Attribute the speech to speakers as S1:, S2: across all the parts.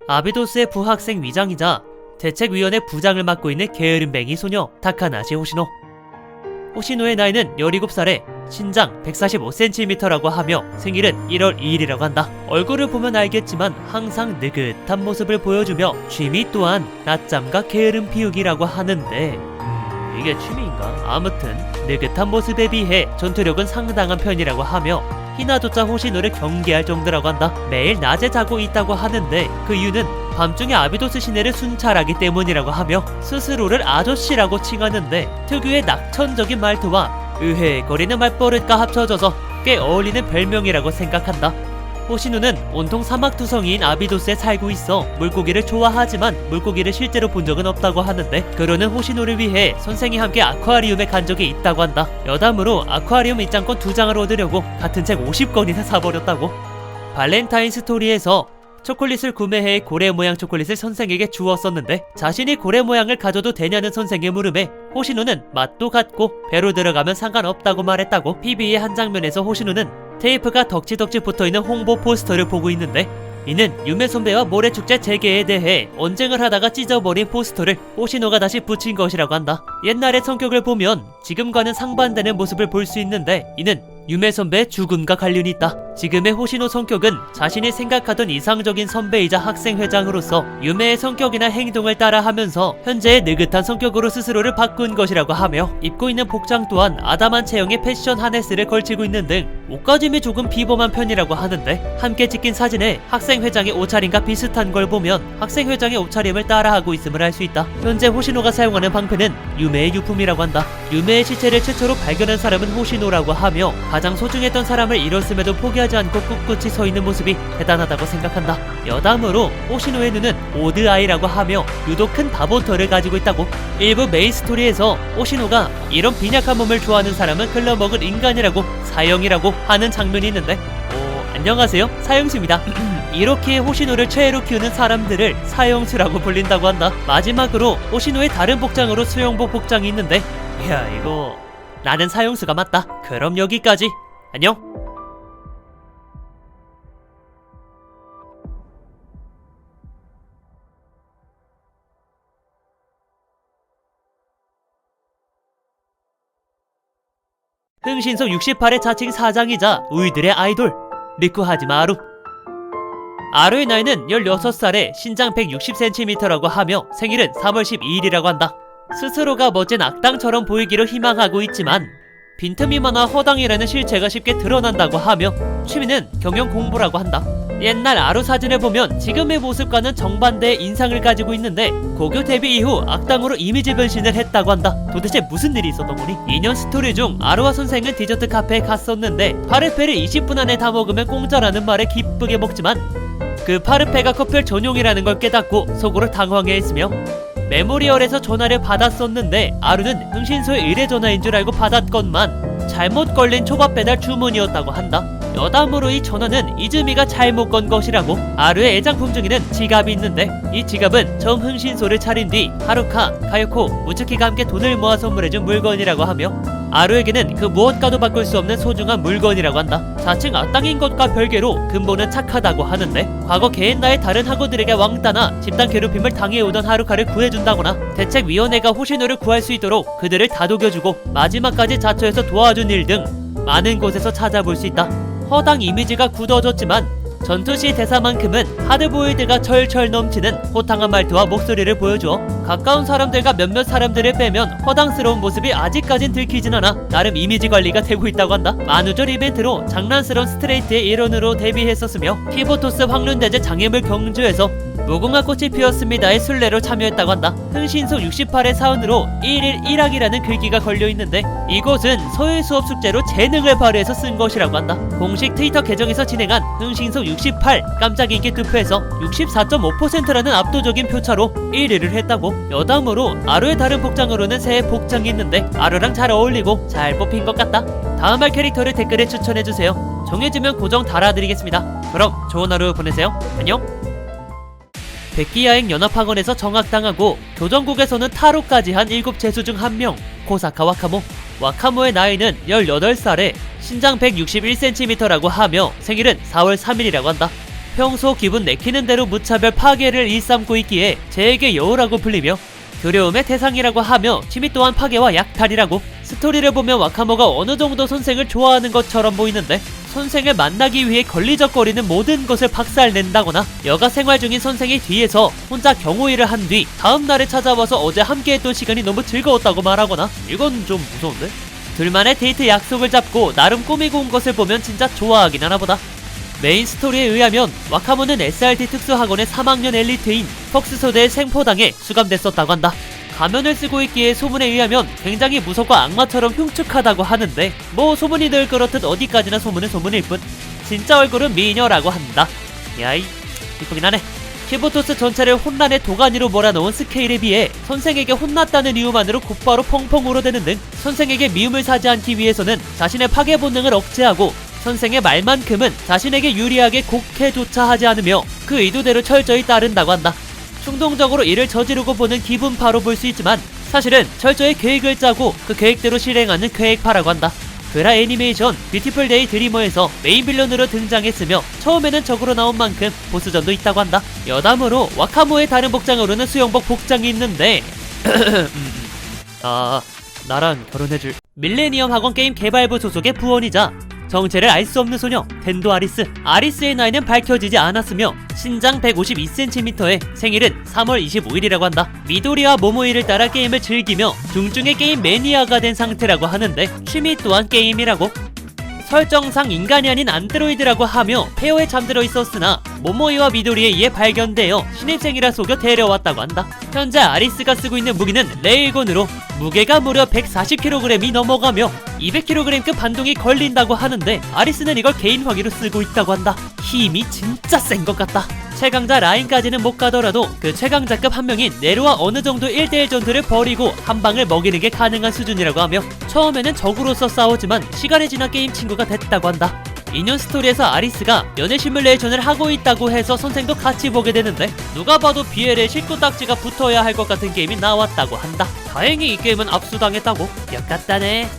S1: 아비도스의 부학생 위장이자 대책위원회 부장을 맡고 있는 게으름뱅이 소녀 타카나시 호시노. 호시노의 나이는 17살에 신장 145cm라고 하며 생일은 1월 2일이라고 한다. 얼굴을 보면 알겠지만 항상 느긋한 모습을 보여주며 취미 또한 낮잠과 게으름 피우기라고 하는데 이게 취미인가? 아무튼 느긋한 모습에 비해 전투력은 상당한 편이라고 하며 히나조차 호시노를 경계할 정도라고 한다. 매일 낮에 자고 있다고 하는데 그 이유는 밤중에 아비도스 시내를 순찰하기 때문이라고 하며 스스로를 아저씨라고 칭하는데 특유의 낙천적인 말투와 으헤거리는 말버릇과 합쳐져서 꽤 어울리는 별명이라고 생각한다. 호시노는 온통 사막투성이인 아비도스에 살고 있어 물고기를 좋아하지만 물고기를 실제로 본 적은 없다고 하는데 그러는 호시노를 위해 선생이 함께 아쿠아리움에 간 적이 있다고 한다. 여담으로 아쿠아리움 입장권 2장을 얻으려고 같은 책 50권이나 사버렸다고. 발렌타인 스토리에서 초콜릿을 구매해 고래 모양 초콜릿을 선생에게 주었었는데 자신이 고래 모양을 가져도 되냐는 선생의 물음에 호시노는 맛도 같고 배로 들어가면 상관없다고 말했다고. PB의 한 장면에서 호시노는 테이프가 덕지덕지 붙어있는 홍보 포스터를 보고 있는데 이는 유메 선배와 모래축제 재개에 대해 언쟁을 하다가 찢어버린 포스터를 호시노가 다시 붙인 것이라고 한다. 옛날의 성격을 보면 지금과는 상반되는 모습을 볼 수 있는데 이는 유메 선배의 죽음과 관련이 있다. 지금의 호시노 성격은 자신이 생각하던 이상적인 선배이자 학생회장으로서 유메의 성격이나 행동을 따라하면서 현재의 느긋한 성격으로 스스로를 바꾼 것이라고 하며 입고 있는 복장 또한 아담한 체형의 패션 하네스를 걸치고 있는 등 옷가짐이 조금 비범한 편이라고 하는데 함께 찍힌 사진에 학생회장의 옷차림과 비슷한 걸 보면 학생회장의 옷차림을 따라하고 있음을 알 수 있다. 현재 호시노가 사용하는 방패는 유메의 유품이라고 한다. 유메의 시체를 최초로 발견한 사람은 호시노라고 하며 가장 소중했던 사람을 잃었음에도 포기하지 않고 꿋꿋이 서 있는 모습이 대단하다고 생각한다. 여담으로 호시노의 눈은 오드 아이라고 하며 유독 큰 바보털을 가지고 있다고. 일부 메인 스토리에서 호시노가 이런 빈약한 몸을 좋아하는 사람은 글러먹은 인간이라고 사형이라고 하는 장면이 있는데 안녕하세요, 사형수입니다. 이렇게 호시노를 최애로 키우는 사람들을 사형수라고 불린다고 한다. 마지막으로 호시노의 다른 복장으로 수영복 복장이 있는데 이야 이거 나는 사형수가 맞다. 그럼 여기까지. 안녕. 흥신소 68의 자칭 사장이자 우리들의 아이돌 리쿠 하지마 아루. 아루의 나이는 16살에 신장 160cm라고 하며 생일은 3월 12일이라고 한다. 스스로가 멋진 악당처럼 보이기로 희망하고 있지만 빈틈이 많아 허당이라는 실체가 쉽게 드러난다고 하며 취미는 경영 공부라고 한다. 옛날 아루 사진을 보면 지금의 모습과는 정반대의 인상을 가지고 있는데 고교 데뷔 이후 악당으로 이미지 변신을 했다고 한다. 도대체 무슨 일이 있었던 거니? 2년 스토리 중 아루와 선생은 디저트 카페에 갔었는데 파르페를 20분 안에 다 먹으면 공짜라는 말에 기쁘게 먹지만 그 파르페가 커플 전용이라는 걸 깨닫고 속으로 당황해했으며 메모리얼에서 전화를 받았었는데 아루는 흥신소의 의뢰 전화인 줄 알고 받았건만 잘못 걸린 초밥 배달 주문이었다고 한다. 여담으로 이 전화는 이즈미가 잘못 건 것이라고. 아루의 애장품 중에는 지갑이 있는데 이 지갑은 처음 흥신소를 차린 뒤 하루카, 카요코, 무츠키가 함께 돈을 모아 선물해준 물건이라고 하며 아루에게는 그 무엇과도 바꿀 수 없는 소중한 물건이라고 한다. 자칭 악당인 것과 별개로 근본은 착하다고 하는데 과거 개엔나의 다른 학우들에게 왕따나 집단 괴롭힘을 당해오던 하루카를 구해준다거나 대책위원회가 호시노를 구할 수 있도록 그들을 다독여주고 마지막까지 자처해서 도와준 일 등 많은 곳에서 찾아볼 수 있다. 허당 이미지가 굳어졌지만 전투시 대사만큼은 하드보일드가 철철 넘치는 호탕한 말투와 목소리를 보여주어 가까운 사람들과 몇몇 사람들을 빼면 허당스러운 모습이 아직까진 들키진 않아 나름 이미지 관리가 되고 있다고 한다. 만우절 이벤트로 장난스러운 스트레이트의 일원으로 데뷔했었으며 키보토스 황룬대제 장애물 경주에서 무궁화 꽃이 피었습니다의 순례로 참여했다고 한다. 흥신소 68의 사원으로 1일 1학이라는 글귀가 걸려있는데 이곳은 서예 수업 숙제로 재능을 발휘해서 쓴 것이라고 한다. 공식 트위터 계정에서 진행한 흥신소 68 깜짝 인기 투표에서 64.5%라는 압도적인 표차로 1위를 했다고. 여담으로 아루의 다른 복장으로는 새 복장이 있는데 아루랑 잘 어울리고 잘 뽑힌 것 같다. 다음 할 캐릭터를 댓글에 추천해주세요. 정해지면 고정 달아드리겠습니다. 그럼 좋은 하루 보내세요. 안녕. 백기야행 연합학원에서 정학당하고 교정국에서는 타로까지 한 7재수 중 1명 코사카 와카모. 와카모의 나이는 18살에 신장 161cm라고 하며 생일은 4월 3일이라고 한다. 평소 기분 내키는 대로 무차별 파괴를 일삼고 있기에 제에게 여우라고 불리며 두려움의 대상이라고 하며 취미 또한 파괴와 약탈이라고. 스토리를 보면 와카모가 어느 정도 선생을 좋아하는 것처럼 보이는데 선생을 만나기 위해 걸리적거리는 모든 것을 박살낸다거나 여가 생활 중인 선생이 뒤에서 혼자 경호일을 한 뒤 다음날에 찾아와서 어제 함께했던 시간이 너무 즐거웠다고 말하거나. 이건 좀 무서운데? 둘만의 데이트 약속을 잡고 나름 꾸미고 온 것을 보면 진짜 좋아하긴 하나보다. 메인 스토리에 의하면 와카모는 SRT 특수학원의 3학년 엘리트인 퍽스소대의 생포당해 수감됐었다고 한다. 가면을 쓰고 있기에 소문에 의하면 굉장히 무섭고 악마처럼 흉측하다고 하는데 뭐 소문이 늘 그렇듯 어디까지나 소문은 소문일 뿐. 진짜 얼굴은 미녀라고 한다. 야이 이쁘긴 하네. 키보토스 전체를 혼란의 도가니로 몰아넣은 스케일에 비해 선생에게 혼났다는 이유만으로 곧바로 펑펑 울어대는 등 선생에게 미움을 사지 않기 위해서는 자신의 파괴 본능을 억제하고 선생의 말만큼은 자신에게 유리하게 곡해조차 하지 않으며 그 의도대로 철저히 따른다고 한다. 충동적으로 일을 저지르고 보는 기분파로 볼 수 있지만 사실은 철저히 계획을 짜고 그 계획대로 실행하는 계획파라고 한다. 그라 애니메이션 뷰티풀 데이 드리머에서 메인 빌런으로 등장했으며 처음에는 적으로 나온 만큼 보스전도 있다고 한다. 여담으로 와카모의 다른 복장으로는 수영복 복장이 있는데 나랑 결혼해줄 밀레니엄 학원 게임 개발부 소속의 부원이자 정체를 알 수 없는 소녀 텐도 아리스. 아리스의 나이는 밝혀지지 않았으며 신장 152cm에 생일은 3월 25일이라고 한다. 미도리와 모모이를 따라 게임을 즐기며 중증의 게임 매니아가 된 상태라고 하는데 취미 또한 게임이라고. 설정상 인간이 아닌 안드로이드라고 하며 폐허에 잠들어 있었으나 모모이와 미도리에 의해 발견되어 신입생이라 속여 데려왔다고 한다. 현재 아리스가 쓰고 있는 무기는 레일건으로 무게가 무려 140kg이 넘어가며 200kg급 반동이 걸린다고 하는데 아리스는 이걸 개인 화기로 쓰고 있다고 한다. 힘이 진짜 센 것 같다. 최강자 라인까지는 못 가더라도 그 최강자급 한 명인 네루와 어느 정도 1대1 전투를 벌이고 한 방을 먹이는 게 가능한 수준이라고 하며 처음에는 적으로서 싸우지만 시간이 지나 게임 친구가 됐다고 한다. 2년 스토리에서 아리스가 연애 시뮬레이션을 하고 있다고 해서 선생도 같이 보게 되는데 누가 봐도 BL에 실구딱지가 붙어야 할 것 같은 게임이 나왔다고 한다. 다행히 이 게임은 압수당했다고. 역같다네.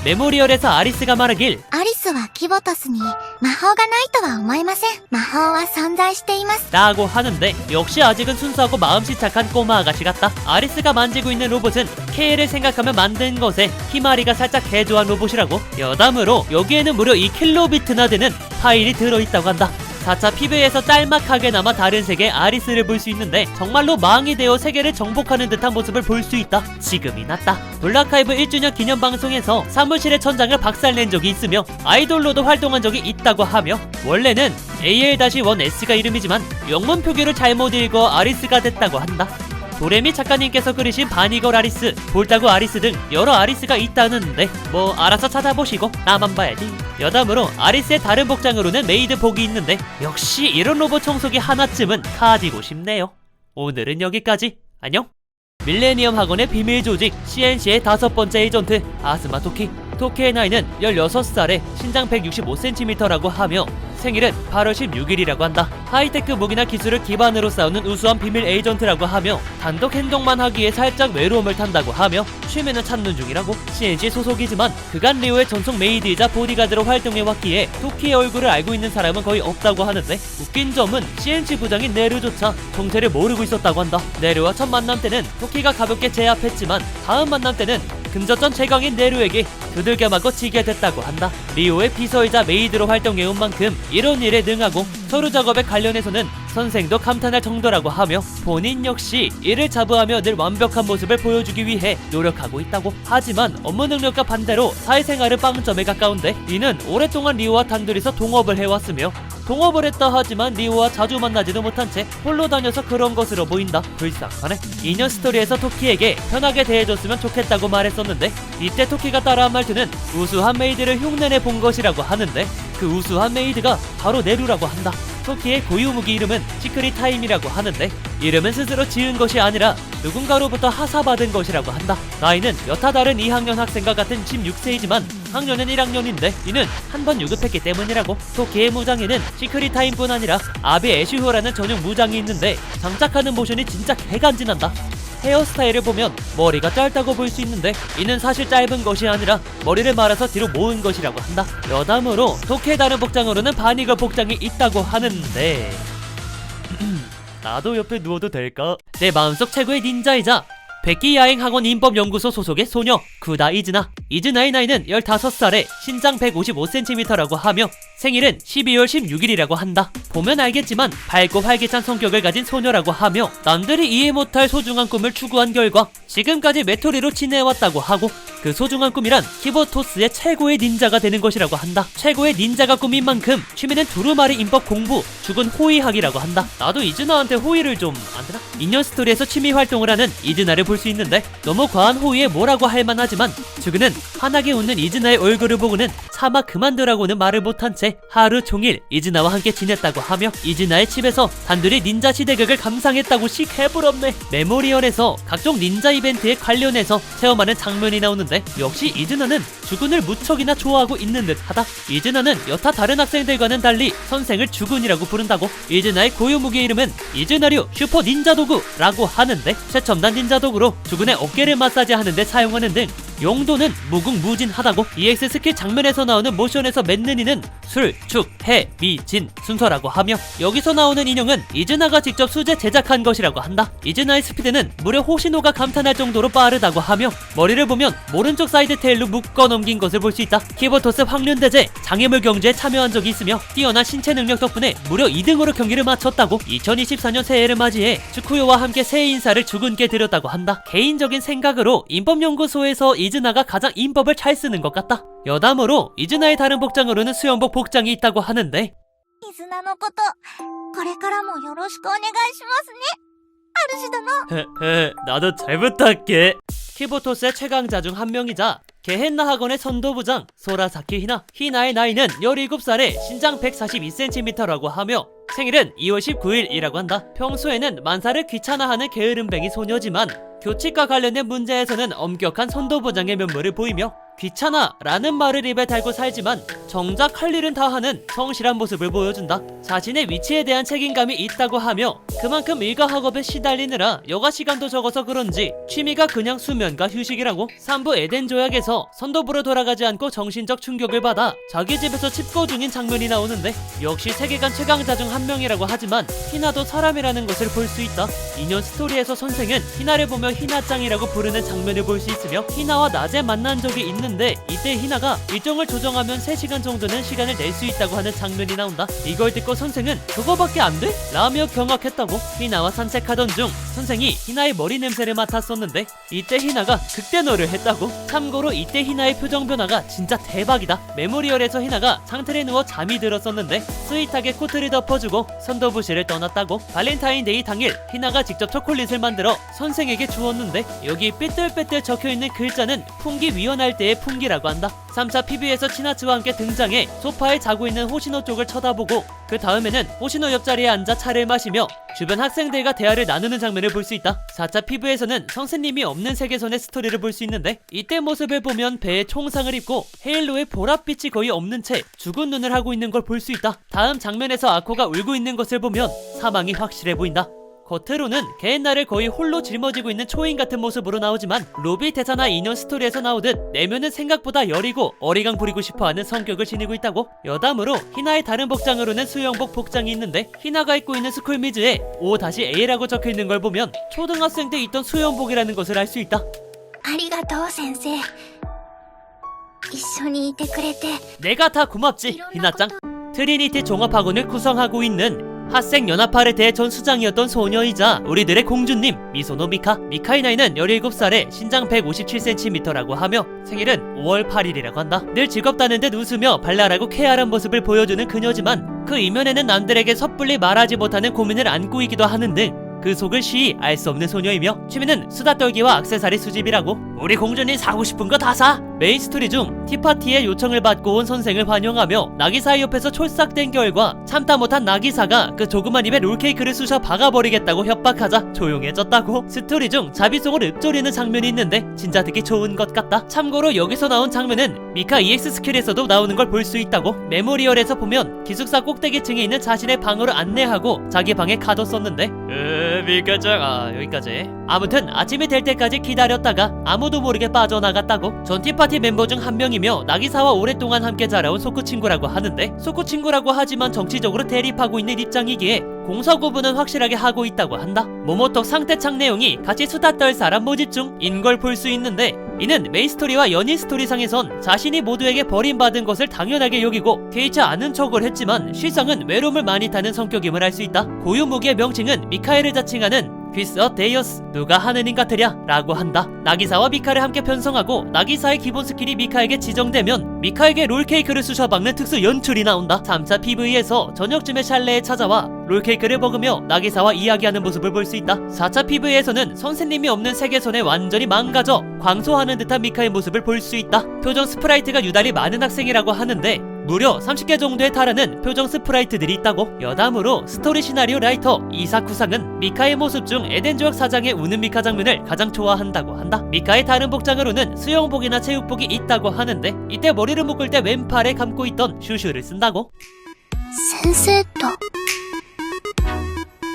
S1: 메모리얼에서 아리스가 말하길
S2: アリスはキボタスに魔法がないとは思いません。魔法は存在しています。
S1: 라고 하는데 역시 아직은 순수하고 마음씨 착한 꼬마 아가씨 같다. 아리스가 만지고 있는 로봇은 케이를 생각하며 만든 것에 히마리가 살짝 개조한 로봇이라고. 여담으로 여기에는 무려 2킬로비트나 되는 파일이 들어있다고 한다. 4차 PV에서 짤막하게 남아 다른 세계의 아리스를 볼 수 있는데 정말로 망이 되어 세계를 정복하는 듯한 모습을 볼 수 있다. 지금이 낫다. 블락하이브 1주년 기념 방송에서 사무실의 천장을 박살낸 적이 있으며 아이돌로도 활동한 적이 있다고 하며 원래는 AL-1S가 이름이지만 영문 표기를 잘못 읽어 아리스가 됐다고 한다. 도레미 작가님께서 그리신 바니걸 아리스, 볼따구 아리스 등 여러 아리스가 있다는데 뭐 알아서 찾아보시고 나만 봐야지. 여담으로 아리스의 다른 복장으로는 메이드복이 있는데 역시 이런 로봇 청소기 하나쯤은 가지고 싶네요. 오늘은 여기까지. 안녕. 밀레니엄 학원의 비밀 조직 CNC의 5번째 에이전트 아스마 토키. 토키의 나이는 16살에 신장 165cm라고 하며 생일은 8월 16일이라고 한다. 하이테크 무기나 기술을 기반으로 싸우는 우수한 비밀 에이전트라고 하며 단독 행동만 하기에 살짝 외로움을 탄다고 하며 취미는 찾는 중이라고. CNC 소속이지만 그간 리오의 전속 메이드이자 보디가드로 활동해왔기에 토키의 얼굴을 알고 있는 사람은 거의 없다고 하는데 웃긴 점은 CNC 부장인 네루조차 정체를 모르고 있었다고 한다. 네루와 첫 만남 때는 토키가 가볍게 제압했지만 다음 만남 때는 금저점 최강인 네루에게 두들겨 맞고 지게 됐다고 한다. 리오의 비서이자 메이드로 활동해온 만큼 이런 일에 능하고 서류 작업에 관련해서는 선생도 감탄할 정도라고 하며 본인 역시 이를 자부하며 늘 완벽한 모습을 보여주기 위해 노력하고 있다고. 하지만 업무 능력과 반대로 사회생활은 빵점에 가까운데 이는 오랫동안 리오와 단둘이서 동업을 해왔으며 동업을 했다 하지만 리오와 자주 만나지도 못한 채 홀로 다녀서 그런 것으로 보인다. 불쌍하네. 2년 스토리에서 토키에게 편하게 대해줬으면 좋겠다고 말했었는데 이때 토키가 따라한 말투는 우수한 메이드를 흉내내 본 것이라고 하는데 그 우수한 메이드가 바로 네루라고 한다. 토키의 고유 무기 이름은 시크릿 타임이라고 하는데 이름은 스스로 지은 것이 아니라 누군가로부터 하사받은 것이라고 한다. 나이는 여타 다른 2학년 학생과 같은 16세이지만 학년은 1학년인데 이는 한 번 유급했기 때문이라고. 토키의 무장에는 시크릿 타임뿐 아니라 아베 애쉬호라는 전용 무장이 있는데 장착하는 모션이 진짜 개간지난다. 헤어스타일을 보면 머리가 짧다고 볼 수 있는데 이는 사실 짧은 것이 아니라 머리를 말아서 뒤로 모은 것이라고 한다. 여담으로 독해의 다른 복장으로는 바니걸 복장이 있다고 하는데 나도 옆에 누워도 될까? 내 마음속 최고의 닌자이자 백기야행학원 인법연구소 소속의 소녀 구다 이즈나. 이즈나의 나이는 15살에 신장 155cm라고 하며 생일은 12월 16일이라고 한다. 보면 알겠지만 밝고 활기찬 성격을 가진 소녀라고 하며 남들이 이해 못할 소중한 꿈을 추구한 결과 지금까지 메토리로 지내왔다고 하고, 그 소중한 꿈이란 키보토스의 최고의 닌자가 되는 것이라고 한다. 최고의 닌자가 꿈인 만큼 취미는 두루마리 인법 공부, 죽은 호위학이라고 한다. 나도 이즈나한테 호위를 좀 안되나? 인연 스토리에서 취미 활동을 하는 이즈나를 볼 수 있는데 너무 과한 호위에 뭐라고 할 만하지만 주그는 환하게 웃는 이즈나의 얼굴을 보고는 차마 그만두라고는 말을 못한 채 하루 종일 이즈나와 함께 지냈다고 하며 이즈나의 집에서 단둘이 닌자 시대극을 감상했다고씩 해부럽네. 메모리얼에서 각종 닌자 이벤트에 관련해서 체험하는 장면이 나오는데 역시 이즈나는 주군을 무척이나 좋아하고 있는 듯하다. 이즈나는 여타 다른 학생들과는 달리 선생을 주군이라고 부른다고. 이즈나의 고유무기의 이름은 이즈나류 슈퍼 닌자 도구라고 하는데 최첨단 닌자 도구로 주군의 어깨를 마사지하는데 사용하는 등 용도는 무궁무진하다고. EX 스킬 장면에서 나오는 모션에서 맺는 이는 술, 축, 해, 미, 진 순서라고 하며 여기서 나오는 인형은 이즈나가 직접 수제 제작한 것이라고 한다. 이즈나의 스피드는 무려 호시노가 감탄할 정도로 빠르다고 하며 머리를 보면 오른쪽 사이드 테일로 묶어 넘긴 것을 볼 수 있다. 키보토스 황륜대제 장애물 경주에 참여한 적이 있으며 뛰어난 신체 능력 덕분에 무려 2등으로 경기를 마쳤다고. 2024년 새해를 맞이해 축구요와 함께 새해 인사를 주군께 드렸다고 한다. 개인적인 생각으로 인법연구소에서 이즈나가 가장 인법을 잘 쓰는 것 같다. 여담으로 이즈나의 다른 복장으로는 수영복 복장이 있다고 하는데
S2: 水菜のことこれからもよろしくお願いしますね。主殿。
S1: 나도 잘 부탁해. 키보토스의 최강자 중 한 명이자 게헨나 학원의 선도부장 소라사키 히나. 히나의 나이는 17살에 신장 142cm라고 하며 생일은 2월 19일이라고 한다. 평소에는 만사를 귀찮아하는 게으름뱅이 소녀지만 교칙과 관련된 문제에서는 엄격한 선도부장의 면모를 보이며 귀찮아 라는 말을 입에 달고 살지만 정작 할 일은 다 하는 성실한 모습을 보여준다. 자신의 위치에 대한 책임감이 있다고 하며 그만큼 일과 학업에 시달리느라 여가 시간도 적어서 그런지 취미가 그냥 수면과 휴식이라고. 3부 에덴 조약에서 선도부로 돌아가지 않고 정신적 충격을 받아 자기 집에서 칩거 중인 장면이 나오는데 역시 세계관 최강자 중 한 명이라고 하지만 히나도 사람이라는 것을 볼 수 있다. 인연 스토리에서 선생은 히나를 보며 히나짱이라고 부르는 장면을 볼 수 있으며 히나와 낮에 만난 적이 있는데 이때 히나가 일정을 조정하면 3시간 정도는 시간을 낼 수 있다고 하는 장면이 나온다. 이걸 듣고 선생은 그거밖에 안 돼? 라며 경악했다고. 히나와 산책하던 중 선생이 히나의 머리 냄새를 맡았었는데 이때 히나가 극대노를 했다고. 참고로 이때 히나의 표정 변화가 진짜 대박이다. 메모리얼에서 히나가 상틀에 누워 잠이 들었었는데 스윗하게 코트를 덮어주고 선도부실을 떠났다고. 발렌타인데이 당일 히나가 직접 초콜릿을 만들어 선생에게 주었는데 여기 삐뚤빼뚤 적혀있는 글자는 풍기 위헌할 때의 풍기라고 한다. 3차 PB에서 치나츠와 함께 등장해 소파에 자고 있는 호시노 쪽을 쳐다보고 그 다음에는 호시노 옆자리에 앉아 차를 마시며 주변 학생들과 대화를 나누는 장면을 볼 수 있다. 4차 PV에서는 선생님이 없는 세계선의 스토리를 볼 수 있는데 이때 모습을 보면 배에 총상을 입고 헤일로의 보랏빛이 거의 없는 채 죽은 눈을 하고 있는 걸 볼 수 있다. 다음 장면에서 아코가 울고 있는 것을 보면 사망이 확실해 보인다. 겉으로는 게헨나를 거의 홀로 짊어지고 있는 초인 같은 모습으로 나오지만 로비 대사나 인연 스토리에서 나오듯 내면은 생각보다 여리고 어리광 부리고 싶어하는 성격을 지니고 있다고. 여담으로 히나의 다른 복장으로는 수영복 복장이 있는데 히나가 입고 있는 스쿨미즈에 O-A라고 적혀있는 걸 보면 초등학생 때 입던 수영복이라는 것을 알 수 있다.
S2: ありがとう先生。一緒にいてくれて。
S1: 내가 다 고맙지 히나짱. 트리니티 종합학원을 구성하고 있는 학생연합파르테의 전 수장이었던 소녀이자 우리들의 공주님 미소노 미카. 미카의 나이는 17살에 신장 157cm라고 하며 생일은 5월 8일이라고 한다. 늘 즐겁다는 듯 웃으며 발랄하고 쾌활한 모습을 보여주는 그녀지만 그 이면에는 남들에게 섣불리 말하지 못하는 고민을 안고 있기도 하는 등 그 속을 쉬이 알 수 없는 소녀이며 취미는 수다 떨기와 액세서리 수집이라고. 우리 공주님 사고 싶은 거 다 사. 메인 스토리 중 티파티의 요청을 받고 온 선생을 환영하며 나기사 옆에서 촐싹댄 결과 참다 못한 나기사가 그 조그만 입에 롤케이크를 쑤셔 박아버리겠다고 협박하자 조용해졌다고. 스토리 중 자비송을 읊조리는 장면이 있는데 진짜 듣기 좋은 것 같다. 참고로 여기서 나온 장면은 미카 EX 스킬에서도 나오는 걸 볼 수 있다고. 메모리얼에서 보면 기숙사 꼭대기층에 있는 자신의 방으로 안내하고 자기 방에 가뒀었는데 미카짱 여기까지. 아무튼 아침이 될 때까지 기다렸다가 아무도 모르게 빠져나갔다고. 전 티파티 멤버 중 한 명이며 나기사와 오랫동안 함께 자라온 소쿠 친구라고 하는데, 소쿠 친구라고 하지만 정치적으로 대립하고 있는 입장이기에 공서 구분은 확실하게 하고 있다고 한다. 모모톡 상대창 내용이 같이 수다 떨 사람 모집 중인 걸 볼 수 있는데, 이는 메인 스토리와 연인 스토리상에선 자신이 모두에게 버림받은 것을 당연하게 여기고 개의치 않은 척을 했지만 실상은 외로움을 많이 타는 성격임을 알 수 있다. 고유 무기의 명칭은 미카엘을 자칭하는 퀴스어 데이어스, 누가 하느님 같으랴 라고 한다. 나기사와 미카를 함께 편성하고 나기사의 기본 스킬이 미카에게 지정되면 미카에게 롤케이크를 쑤셔박는 특수 연출이 나온다. 3차 PV에서 저녁쯤에 샬레에 찾아와 롤케이크를 먹으며 나기사와 이야기하는 모습을 볼 수 있다. 4차 PV에서는 선생님이 없는 세계선에 완전히 망가져 광소하는 듯한 미카의 모습을 볼 수 있다. 표정 스프라이트가 유달리 많은 학생이라고 하는데 무려 30개 정도에 달하는 표정 스프라이트들이 있다고. 여담으로 스토리 시나리오 라이터 이사쿠상은 미카의 모습 중 에덴 조약 사장의 우는 미카 장면을 가장 좋아한다고 한다. 미카의 다른 복장으로는 수영복이나 체육복이 있다고 하는데 이때 머리를 묶을 때 왼팔에 감고 있던 슈슈를 쓴다고.
S2: 先生と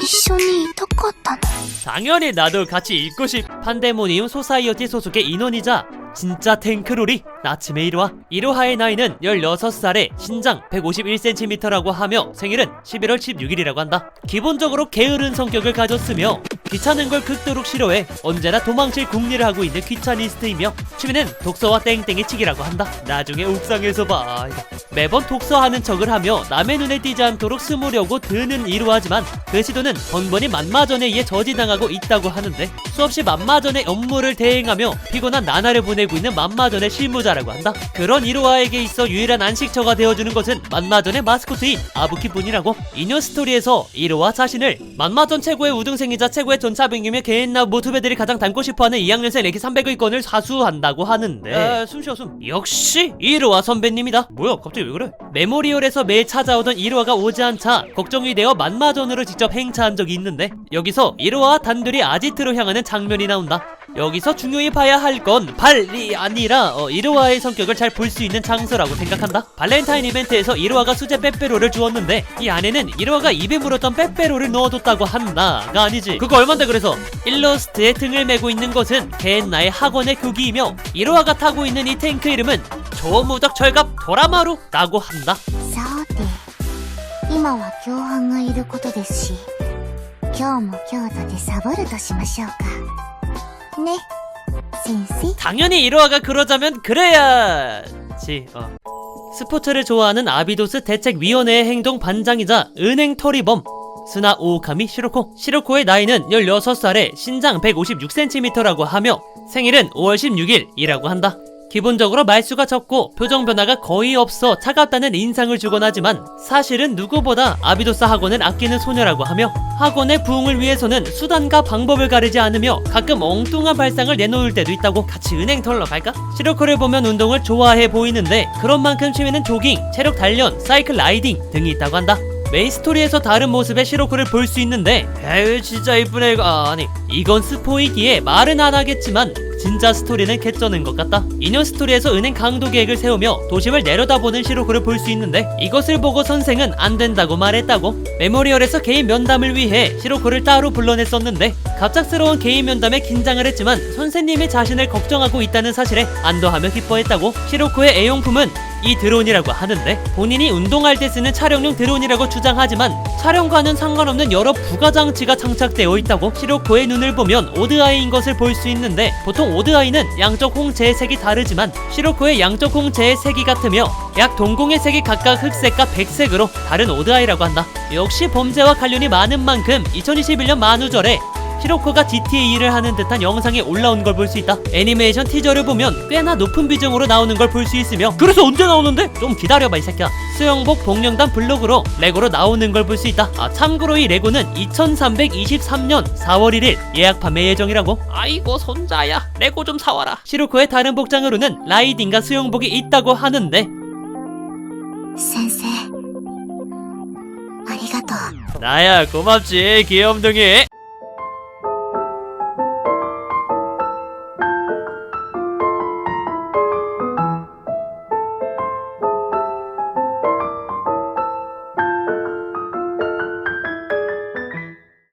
S2: 一緒にいたかったの
S1: 당연히 나도 같이 있고 싶. 판데모니움 소사이어티 소속의 인원이자 진짜 탱크롤이 나츠메 이로하. 이로하의 나이는 16살에 신장 151cm라고 하며 생일은 11월 16일이라고 한다. 기본적으로 게으른 성격을 가졌으며 귀찮은 걸 극도로 싫어해 언제나 도망칠 궁리를 하고 있는 귀차니스트이며 취미는 독서와 땡땡이 치기라고 한다. 나중에 옥상에서 봐. 매번 독서하는 척을 하며 남의 눈에 띄지 않도록 숨으려고 드는 이로하지만 그 시도는 번번이 만마전에 의해 저지당하고 있다고 하는데 수없이 만마전의 업무를 대행하며 피곤한 나날을 보내고 있는 만마전의 실무자라고 한다. 그런 이로하에게 있어 유일한 안식처가 되어주는 것은 만마전의 마스코트인 아부키뿐이라고. 이녀 스토리에서 이로하 자신을 만마전 최고의 우등생이자 최고의 전차병이며 개인나 모두배들이 가장 닮고 싶어하는 2학년생 레키 300의권을 사수한다고 하는데 숨 쉬어 숨. 역시 이로하 선배님이다. 뭐야 갑자기 왜 그래? 메모리얼에서 매일 찾아오던 이로하가 오지 않자 걱정이 되어 만마전으로 직접 행차한 적이 있는데 여기서 이로하와 단둘이 아지트로 향하는 장면이 나온다. 여기서 중요히 봐야 할 건 발이 아니라 이로하의 성격을 잘 볼 수 있는 장소라고 생각한다. 발렌타인 이벤트에서 이로하가 수제 빼빼로를 주었는데 이 안에는 이로하가 입에 물었던 빼빼로를 넣어뒀다고 한다가 아니지. 그거 얼만데 그래서. 일러스트에 등을 메고 있는 것은 겐나의 학원의 교기이며 이로하가 타고 있는 이 탱크 이름은 조무적 철갑 도라마루 라고 한다.
S2: さて今は共犯がいることですし今日も今日とでサボるとしましょうかね先生
S1: 당연히 이로하가 그러자면 그래야지. 스포츠를 좋아하는 아비도스 대책위원회의 행동 반장이자 은행 터리범 스나 오오카미 시로코의 나이는 16살에 신장 156cm라고 하며 생일은 5월 16일이라고 한다. 기본적으로 말수가 적고 표정 변화가 거의 없어 차갑다는 인상을 주곤 하지만 사실은 누구보다 아비도스 학원을 아끼는 소녀라고 하며 학원의 부흥을 위해서는 수단과 방법을 가리지 않으며 가끔 엉뚱한 발상을 내놓을 때도 있다고. 같이 은행 털러 갈까? 시로코를 보면 운동을 좋아해 보이는데 그런 만큼 취미는 조깅, 체력 단련, 사이클 라이딩 등이 있다고 한다. 메인 스토리에서 다른 모습의 시로코를 볼 수 있는데 에휴 진짜 이쁘네 이거. 아니 이건 스포이기에 말은 안 하겠지만 진짜 스토리는 개쩌는 것 같다. 이녀 스토리에서 은행 강도 계획을 세우며 도심을 내려다보는 시로코를 볼 수 있는데 이것을 보고 선생은 안 된다고 말했다고. 메모리얼에서 개인 면담을 위해 시로코를 따로 불러냈었는데 갑작스러운 개인 면담에 긴장을 했지만 선생님이 자신을 걱정하고 있다는 사실에 안도하며 기뻐했다고. 시로코의 애용품은 이 드론이라고 하는데 본인이 운동할 때 쓰는 촬영용 드론이라고 주장하지만 촬영과는 상관없는 여러 부가장치가 장착되어 있다고. 시로코의 눈을 보면 오드아이인 것을 볼 수 있는데 보통 오드아이는 양쪽 홍채의 색이 다르지만 시로코의 양쪽 홍채의 색이 같으며 약 동공의 색이 각각 흑색과 백색으로 다른 오드아이라고 한다. 역시 범죄와 관련이 많은 만큼 2021년 만우절에 시로코가 GTA2를 하는 듯한 영상이 올라온 걸 볼 수 있다. 애니메이션 티저를 보면 꽤나 높은 비중으로 나오는 걸 볼 수 있으며 그래서 언제 나오는데? 좀 기다려봐 이 새끼야. 수영복 복령단 블로그로 레고로 나오는 걸 볼 수 있다. 참고로 이 레고는 2323년 4월 1일 예약 판매 예정이라고. 아이고 손자야 레고 좀 사와라. 시로코의 다른 복장으로는 라이딩과 수영복이 있다고 하는데
S2: 先生ありがとう
S1: 나야 고맙지 귀염둥이.